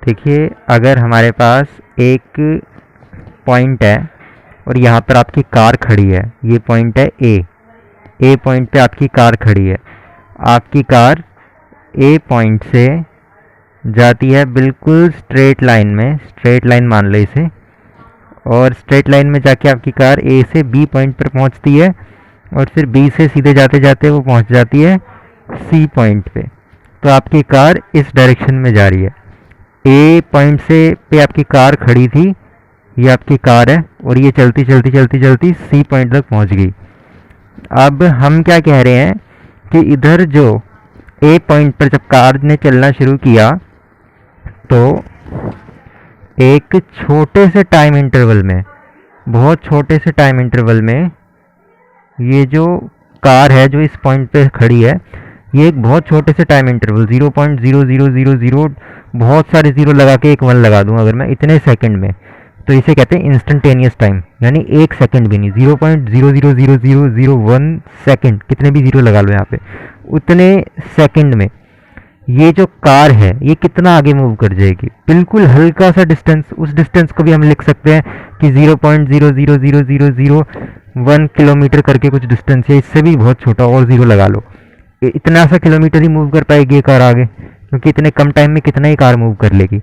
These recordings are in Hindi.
देखिए, अगर हमारे पास एक पॉइंट है और यहाँ पर आपकी कार खड़ी है, ये पॉइंट है ए पॉइंट पे आपकी कार खड़ी है। आपकी कार ए पॉइंट से जाती है बिल्कुल स्ट्रेट लाइन में, स्ट्रेट लाइन मान लो इसे, और स्ट्रेट लाइन में जाके आपकी कार ए से बी पॉइंट पर पहुंचती है और फिर बी से सीधे जाते जाते वो पहुंच जाती है सी पॉइंट पे। तो आपकी कार इस डायरेक्शन में जा रही है। ए पॉइंट से पे आपकी कार खड़ी थी, ये आपकी कार है, और ये चलती चलती चलती चलती सी पॉइंट तक पहुंच गई। अब हम क्या कह रहे हैं कि इधर जो ए पॉइंट पर जब कार ने चलना शुरू किया तो एक छोटे से टाइम इंटरवल में, बहुत छोटे से टाइम इंटरवल में, ये जो कार है जो इस पॉइंट पे खड़ी है, ये एक बहुत छोटे से टाइम इंटरवल 0.0000 बहुत सारे जीरो लगा के एक 1 लगा दूं अगर मैं इतने सेकंड में, तो इसे कहते हैं इंस्टेंटेनियस टाइम। यानी एक सेकंड भी नहीं, 0.000001 सेकंड, कितने भी जीरो लगा लो यहाँ पे, उतने सेकंड में ये जो कार है ये कितना आगे मूव कर जाएगी। बिल्कुल हल्का सा डिस्टेंस, उस डिस्टेंस को भी हम लिख सकते हैं कि 0.00001 किलोमीटर करके कुछ डिस्टेंस है, इससे भी बहुत छोटा और जीरो लगा लो। इतना सा किलोमीटर ही मूव कर पाएगी ये कार आगे, क्योंकि इतने कम टाइम में कितना ही कार मूव कर लेगी।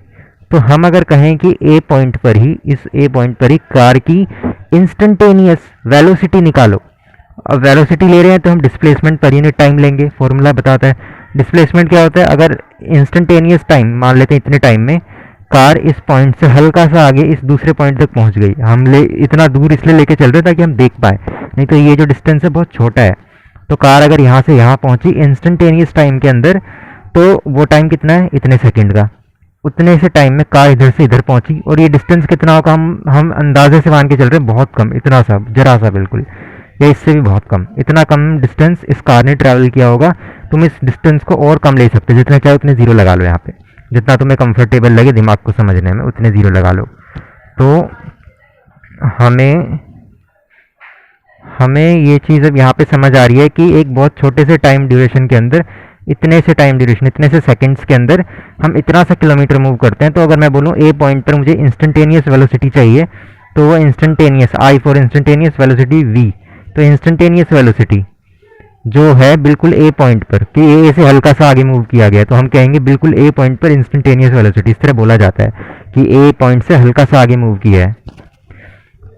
तो हम अगर कहें कि ए पॉइंट पर ही, इस ए पॉइंट पर ही कार की इंस्टेंटेनियस वेलोसिटी निकालो। अब वेलोसिटी ले रहे हैं तो हम डिस्प्लेसमेंट पर यूनिट टाइम लेंगे, फॉर्मूला बताता है। डिस्प्लेसमेंट क्या होता है, अगर इंस्टेंटेनियस टाइम मान लेते हैं इतने टाइम में कार इस पॉइंट से हल्का सा आगे इस दूसरे पॉइंट तक पहुंच गई, हम इतना दूर इसलिए लेके चल रहे हैं ताकि हम देख पाए, नहीं तो ये जो डिस्टेंस है बहुत छोटा है। तो कार अगर यहाँ से यहाँ पहुंची इंस्टेंटेनियस टाइम के अंदर, तो वो टाइम कितना है, इतने सेकंड का। उतने से टाइम में कार इधर से इधर पहुंची, और ये डिस्टेंस कितना होगा हम अंदाजे से मान के चल रहे हैं, बहुत कम, इतना सा, जरा सा बिल्कुल, या इससे भी बहुत कम। इतना कम डिस्टेंस इस कार ने ट्रैवल किया होगा। तुम इस डिस्टेंस को और कम ले सकते हो, जितने चाहे उतने जीरो लगा लो यहाँ पे, जितना तुम्हें कंफर्टेबल लगे दिमाग को समझने में उतने जीरो लगा लो। तो हमें ये चीज़ अब यहाँ पे समझ आ रही है कि एक बहुत छोटे से टाइम ड्यूरेशन के अंदर, इतने से टाइम ड्यूरेशन, इतने से सेकंड्स के अंदर हम इतना सा किलोमीटर मूव करते हैं। तो अगर मैं बोलूँ ए पॉइंट पर मुझे इंस्टेंटेनियस वेलोसिटी चाहिए, तो वो instantaneous, I for instantaneous velocity V, तो इंस्टेंटेनियस वेलोसिटी जो है बिल्कुल ए पॉइंट पर, कि ए से हल्का सा आगे मूव किया गया, तो हम कहेंगे बिल्कुल ए पॉइंट पर इंस्टेंटेनियस वेलोसिटी, इस तरह बोला जाता है कि ए पॉइंट से हल्का सा आगे मूव किया है।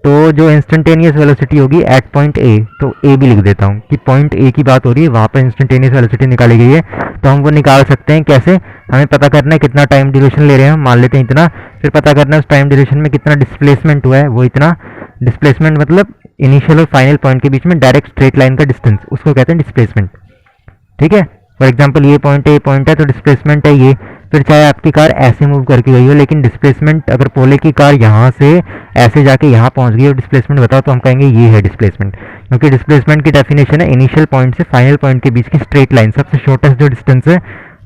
तो जो इंस्टेंटेनियस वेलोसिटी होगी एट पॉइंट ए, तो ए भी लिख देता हूँ कि पॉइंट ए की बात हो रही है, वहाँ पर इंस्टेंटेनियस वेलोसिटी निकाली गई है। तो हम वो निकाल सकते हैं कैसे, हमें पता करना है कितना टाइम ड्यूरेशन ले रहे हैं, मान लेते हैं इतना, फिर पता करना है उस टाइम ड्यूरेशन में कितना डिस्प्लेसमेंट हुआ है, वो इतना। डिस्प्लेसमेंट मतलब इनिशियल और फाइनल पॉइंट के बीच में डायरेक्ट स्ट्रेट लाइन का डिस्टेंस, उसको कहते हैं डिस्प्लेसमेंट। ठीक है, फॉर एग्जांपल ये पॉइंट ए पॉइंट है तो डिस्प्लेसमेंट है ये। फिर चाहे आपकी कार ऐसे मूव करके गई हो, लेकिन डिस्प्लेसमेंट, अगर पोले की कार यहाँ से ऐसे जाके यहाँ पहुँच गई और डिस्प्लेसमेंट बताओ, तो हम कहेंगे ये है डिस्प्लेसमेंट, क्योंकि डिस्प्लेसमेंट की डेफिनेशन है इनिशियल पॉइंट से फाइनल पॉइंट के बीच की स्ट्रेट लाइन, सबसे शॉर्टेस्ट जो डिस्टेंस है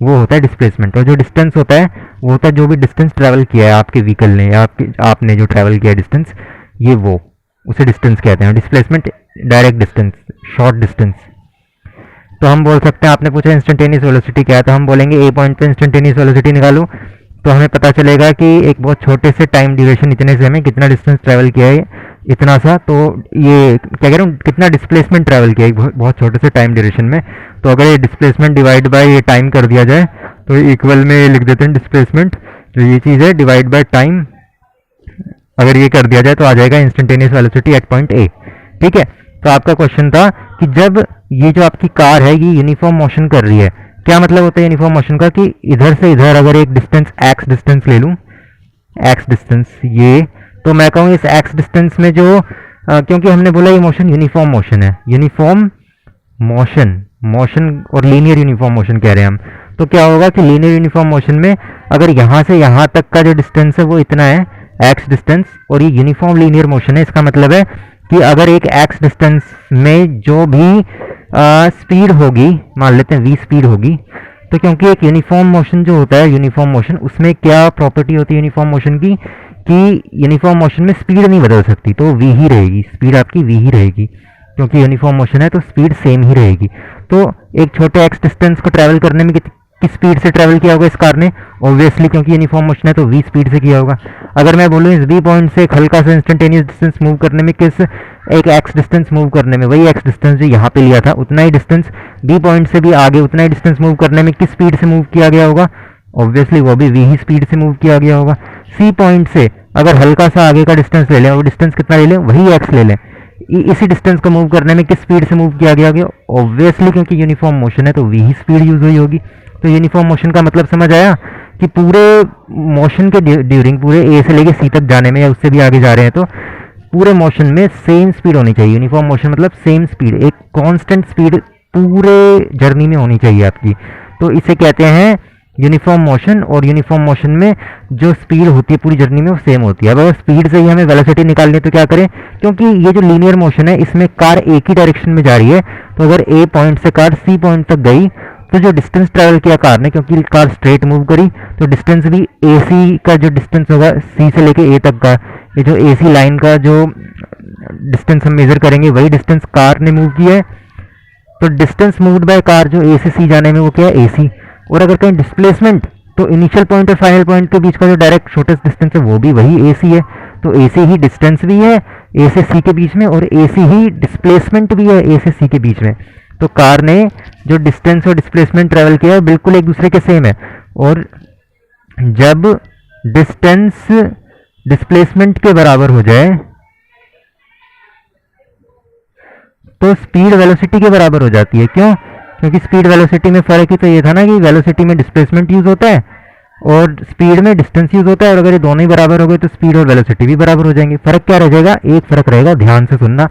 वो होता है डिस्प्लेसमेंट। और जो डिस्टेंस होता है वो होता है जो भी डिस्टेंस ट्रैवल किया है आपके व्हीकल ने, या आपने जो ट्रैवल किया है डिस्टेंस, ये वो उसे डिस्टेंस कहते हैं। Displacement direct distance, short distance. तो हम बोल सकते हैं, आपने पूछा इंस्टेंटेनियस वेलोसिटी क्या है, तो हम बोलेंगे ए पॉइंट पे इंस्टेंटेनियस वेलोसिटी निकालो, तो हमें पता चलेगा कि एक बहुत छोटे से टाइम ड्यूरेशन, इतने से हमें कितना डिस्टेंस ट्रैवल किया है, इतना सा। तो ये क्या कह रहा हूँ, कितना डिस्प्लेसमेंट ट्रैवल किया है बहुत छोटे से टाइम ड्यूरेशन में। तो अगर ये डिस्प्लेसमेंट डिवाइड बाय ये टाइम कर दिया जाए तो इक्वल में लिख देते हैं डिस्प्लेसमेंट, तो ये चीज़ है डिवाइड बाय टाइम, अगर ये कर दिया जाए तो आ जाएगा instantaneous velocity at point A. ठीक है, तो आपका क्वेश्चन था कि जब ये जो आपकी कार है ये यूनिफॉर्म मोशन कर रही है, क्या मतलब होता है यूनिफॉर्म मोशन का, कि इधर से इधर अगर एक डिस्टेंस एक्स डिस्टेंस ले लूँ, एक्स डिस्टेंस ये, तो मैं कहूँ इस एक्स डिस्टेंस में जो क्योंकि हमने बोला ये मोशन यूनिफॉर्म मोशन है, यूनिफॉर्म मोशन और लीनियर यूनिफॉर्म मोशन कह रहे हैं हम। तो क्या होगा कि लीनियर यूनिफॉर्म मोशन में अगर यहाँ से यहाँ तक का जो डिस्टेंस है वो इतना है एक्स डिस्टेंस, और ये यूनिफॉर्म लीनियर मोशन है, इसका मतलब है कि अगर एक एक्स डिस्टेंस में जो भी स्पीड होगी, मान लेते हैं v स्पीड होगी, तो क्योंकि एक यूनिफॉर्म मोशन जो होता है, यूनिफॉर्म मोशन, उसमें क्या प्रॉपर्टी होती है यूनिफॉर्म मोशन की, कि यूनिफॉर्म मोशन में स्पीड नहीं बदल सकती, तो v ही रहेगी, स्पीड आपकी v ही रहेगी, क्योंकि यूनिफॉर्म मोशन है तो स्पीड सेम ही रहेगी। तो एक छोटे एक्स डिस्टेंस को ट्रैवल करने में किस स्पीड से ट्रैवल किया होगा इस कार ने? ऑब्वियसली क्योंकि यूनिफॉर्म मोशन है तो v स्पीड से किया होगा। अगर मैं बोलूँ इस b पॉइंट से एक हल्का सा इंस्टेंटेनियस डिस्टेंस मूव करने में किस एक x डिस्टेंस मूव करने में, वही x डिस्टेंस जो यहाँ पे लिया था उतना ही डिस्टेंस b पॉइंट से भी आगे उतना ही डिस्टेंस मूव करने में किस स्पीड से मूव किया गया होगा? ऑब्वियसली वो भी v ही स्पीड से मूव किया गया होगा। c पॉइंट से अगर हल्का सा आगे का डिस्टेंस ले लें, वो डिस्टेंस कितना ले लें? वही x ले लें, इसी डिस्टेंस को मूव करने में किस स्पीड से मूव किया गया? ऑब्वियसली क्योंकि यूनिफॉर्म मोशन है तो v ही स्पीड यूज हुई होगी। तो यूनिफॉर्म मोशन का मतलब समझ आया कि पूरे मोशन के ड्यूरिंग पूरे ए से लेके सी तक जाने में या उससे भी आगे जा रहे हैं तो पूरे मोशन में सेम स्पीड होनी चाहिए। यूनिफॉर्म मोशन मतलब सेम स्पीड, एक कांस्टेंट स्पीड पूरे जर्नी में होनी चाहिए आपकी। तो इसे कहते हैं यूनिफॉर्म मोशन। और यूनिफॉर्म मोशन में जो स्पीड होती है पूरी जर्नी में वो सेम होती है। अब अगर स्पीड से ही हमें वेलोसिटी निकालनी है तो क्या करें? क्योंकि ये जो लीनियर मोशन है इसमें कार एक ही डायरेक्शन में जा रही है, तो अगर ए पॉइंट से कार सी पॉइंट तक गई तो जो डिस्टेंस ट्रैवल किया कार ने, क्योंकि कार स्ट्रेट मूव करी तो डिस्टेंस भी ए सी का जो डिस्टेंस होगा सी से लेके ए तक का, ये जो ए सी लाइन का जो डिस्टेंस हम मेजर करेंगे वही डिस्टेंस कार ने मूव किया है। तो डिस्टेंस मूव्ड बाय कार जो ए से सी जाने में वो क्या है? ए सी। और अगर कहीं डिस्प्लेसमेंट तो इनिशियल पॉइंट और फाइनल पॉइंट के बीच का जो डायरेक्ट शॉर्टेस्ट डिस्टेंस है वो भी वही ए सी है। तो ए सी ही डिस्टेंस भी है ए से सी के बीच में और ए सी ही डिस्प्लेसमेंट भी है ए से सी के बीच में। तो कार ने जो डिस्टेंस और डिस्प्लेसमेंट ट्रेवल किया है बिल्कुल एक दूसरे के सेम है। और जब डिस्टेंस डिस्प्लेसमेंट के बराबर हो जाए तो स्पीड वेलोसिटी के बराबर हो जाती है। क्यों? क्योंकि स्पीड वेलोसिटी में फर्क ही तो ये था ना कि वेलोसिटी में डिस्प्लेसमेंट यूज होता है और स्पीड में डिस्टेंस यूज होता है, और अगर ये दोनों ही बराबर हो गए तो स्पीड और वेलोसिटी भी बराबर हो जाएंगे। फर्क क्या रह जाएगा? एक फर्क रहेगा, ध्यान से सुनना,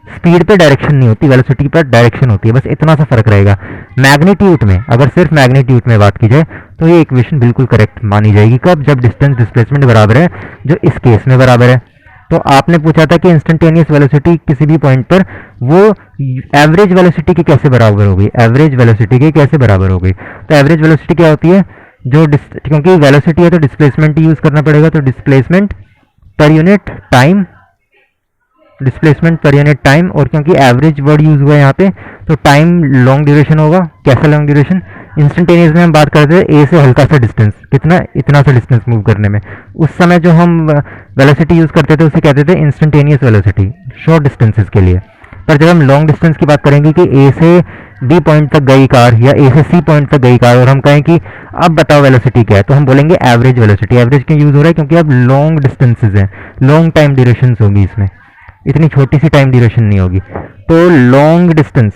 स्पीड पे डायरेक्शन नहीं होती, वेलोसिटी पर डायरेक्शन होती है, बस इतना सा फर्क रहेगा। मैग्नीट्यूड में, अगर सिर्फ मैग्नीट्यूड में बात की जाए तो ये इक्वेशन बिल्कुल करेक्ट मानी जाएगी। कब? जब डिस्टेंस डिस्प्लेसमेंट बराबर है, जो इस केस में बराबर है। तो आपने पूछा था कि इंस्टेंटेनियस वेलोसिटी किसी भी पॉइंट पर वो एवरेज वेलोसिटी के कैसे बराबर हो गई? एवरेज वेलोसिटी के कैसे बराबर हो गई? तो एवरेज वेलोसिटी क्या होती है? जो क्योंकि वेलोसिटी है तो डिस्प्लेसमेंट यूज करना पड़ेगा, तो displacement per unit time, displacement per unit time. और क्योंकि एवरेज वर्ड यूज हुआ है यहाँ पे तो टाइम लॉन्ग ड्यूरेशन होगा। कैसा लॉन्ग ड्यूरेशन? इंस्टेंटेनियस में हम बात करते हैं ए से हल्का सा डिस्टेंस, कितना? इतना सा डिस्टेंस मूव करने में, उस समय जो हम वेलोसिटी यूज करते थे उसे कहते थे इंस्टेंटेनियस वेलोसिटी, शॉर्ट डिस्टेंसेस के लिए। पर जब हम लॉन्ग डिस्टेंस की बात करेंगे कि ए से बी पॉइंट तक गई कार या ए से सी पॉइंट तक गई कार और हम कहें कि अब बताओ वेलोसिटी क्या है, तो हम बोलेंगे एवरेज वेलोसिटी। एवरेज क्यों यूज हो रहा है? क्योंकि अब लॉन्ग डिस्टेंसेज हैं, लॉन्ग टाइम ड्यूरेशन होगी इसमें, इतनी छोटी सी टाइम ड्यूरेशन नहीं होगी। तो लॉन्ग डिस्टेंस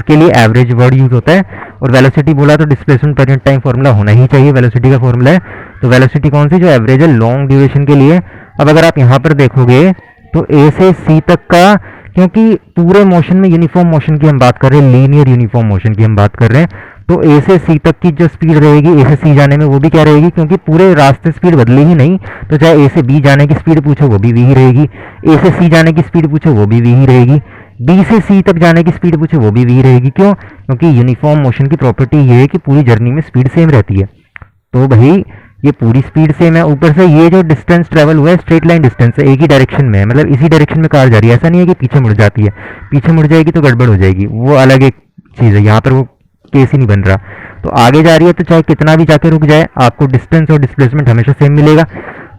के लिए एवरेज वर्ड यूज होता है। और वेलोसिटी बोला तो displacement per unit time formula होना ही चाहिए, वेलोसिटी का फॉर्मूला है। तो वेलोसिटी कौन सी? जो एवरेज है लॉन्ग ड्यूरेशन के लिए। अब अगर आप यहाँ पर देखोगे तो ए से सी तक का, क्योंकि पूरे मोशन में यूनिफॉर्म मोशन की हम बात कर रहे हैं, लीनियर यूनिफॉर्म मोशन की हम बात कर रहे हैं, तो ए से सी तक की जो स्पीड रहेगी ए से सी जाने में वो भी क्या रहेगी? क्योंकि पूरे रास्ते स्पीड बदली ही नहीं, तो चाहे ए से बी जाने की स्पीड पूछो वो भी वी ही रहेगी, ए से सी जाने की स्पीड पूछो वो भी वी ही रहेगी, बी से सी तक जाने की स्पीड पूछो वो भी वी रहेगी। क्यों? क्योंकि यूनिफॉर्म मोशन की प्रॉपर्टी ये है कि पूरी जर्नी में स्पीड सेम रहती है। तो भाई ये पूरी स्पीड सेम है, ऊपर से ये जो डिस्टेंस ट्रेवल हुआ है स्ट्रेट लाइन डिस्टेंस है, एक ही डायरेक्शन में है, मतलब इसी डायरेक्शन में कार जा रही है। ऐसा नहीं है कि पीछे मुड़ जाती है, पीछे मुड़ जाएगी तो गड़बड़ हो जाएगी, वो अलग एक चीज़ है, यहाँ पर वो केस ही नहीं बन रहा। तो आगे जा रही है तो चाहे कितना भी जाके रुक जाए आपको डिस्टेंस और डिस्प्लेसमेंट हमेशा सेम मिलेगा।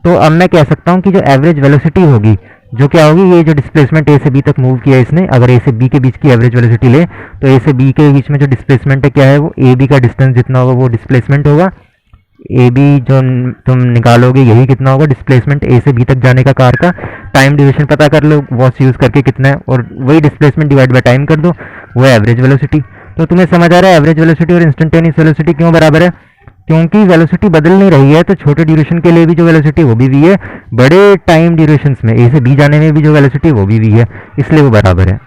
तो अब मैं कह सकता हूँ कि जो एवरेज वेलोसिटी होगी, जो क्या होगी, ये जो डिस्प्लेसमेंट ए से बी तक मूव किया है इसने, अगर ए से बी के बीच की एवरेज वेलोसिटी ले तो ए से बी के बीच में जो डिस्प्लेसमेंट है क्या है? वो ए बी का डिस्टेंस जितना होगा वो डिस्प्लेसमेंट होगा। ए बी जो तुम निकालोगे यही कितना होगा? डिस्प्लेसमेंट ए से बी तक जाने का कार का। टाइम ड्यूरेशन पता कर लो वॉच यूज करके कितना है, और वही डिस्प्लेसमेंट डिवाइड बाय टाइम कर दो, वो है एवरेज वेलोसिटी। तो तुम्हें समझ आ रहा है एवरेज वेलोसिटी और इंस्टेंटेनियस वेलोसिटी क्यों बराबर है? क्योंकि वेलोसिटी बदल नहीं रही है, तो छोटे ड्यूरेशन के लिए भी जो वेलोसिटी वो भी वी है, बड़े टाइम ड्यूरेशंस में ए से बी जाने में भी जो वेलोसिटी वो भी वी है, इसलिए वो बराबर है।